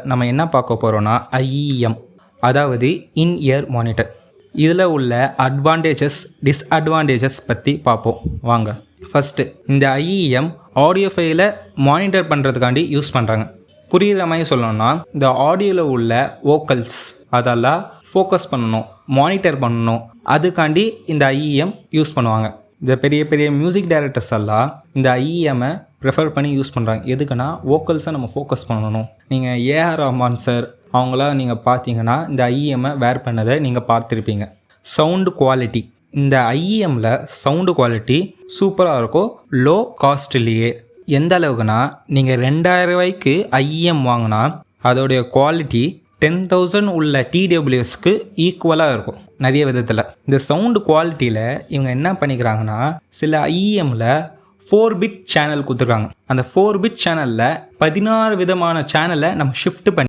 நம்ம என்ன பார்க்க போகிறோன்னா ஐஇஎம், அதாவது இன் இயர் மானிட்டர். இதில் உள்ள அட்வான்டேஜஸ் டிஸ்அட்வான்டேஜஸ் பற்றி பார்ப்போம் வாங்க. ஃபஸ்ட்டு, இந்த ஐஇஎம் ஆடியோ ஃபைலை மானிட்டர் பண்ணுறதுக்காண்டி யூஸ் பண்ணுறாங்க. புரிகிற மாதிரி சொல்லணும்னா, இந்த ஆடியோவில் உள்ள வோக்கல்ஸ் அதெல்லாம் ஃபோக்கஸ் பண்ணணும், மானிட்டர் பண்ணணும், அதுக்காண்டி இந்த ஐஇஎம் யூஸ் பண்ணுவாங்க. இந்த பெரிய பெரிய மியூசிக் டைரக்டர்ஸ் எல்லாம் இந்த ஐஇஎம்மை ப்ரிஃபர் பண்ணி யூஸ் பண்ணுறாங்க. எதுக்குன்னா, வோக்கல்ஸை நம்ம ஃபோக்கஸ் பண்ணணும். நீங்கள் ஏஆர் ரஹ்மான் சார் அவங்களாம் நீங்கள் பார்த்தீங்கன்னா இந்த ஐஇஎம்மை வேர் பண்ணதை நீங்கள் பார்த்துருப்பீங்க. சவுண்டு குவாலிட்டி, இந்த ஐஇஎம்மில் சவுண்டு குவாலிட்டி சூப்பராக இருக்கும், லோ காஸ்ட்லேயே. எந்த அளவுக்குன்னா, நீங்கள் 2000 ரூபாய்க்கு ஐஇஎம் வாங்கினா அதோடைய குவாலிட்டி 10,000 உள்ள டிடபிள்யூஎஸ்க்கு ஈக்குவலாக இருக்கும் நிறைய விதத்தில். இந்த சவுண்டு குவாலிட்டியில் இவங்க என்ன பண்ணிக்கிறாங்கன்னா, சில ஐஇஎம்மில் 4 பிட் சேனல் கொடுத்துருக்காங்க. அந்த 4 பிட் சேனலில் 16 விதமான சேனலை நம்ம ஷிஃப்ட் பண்ணி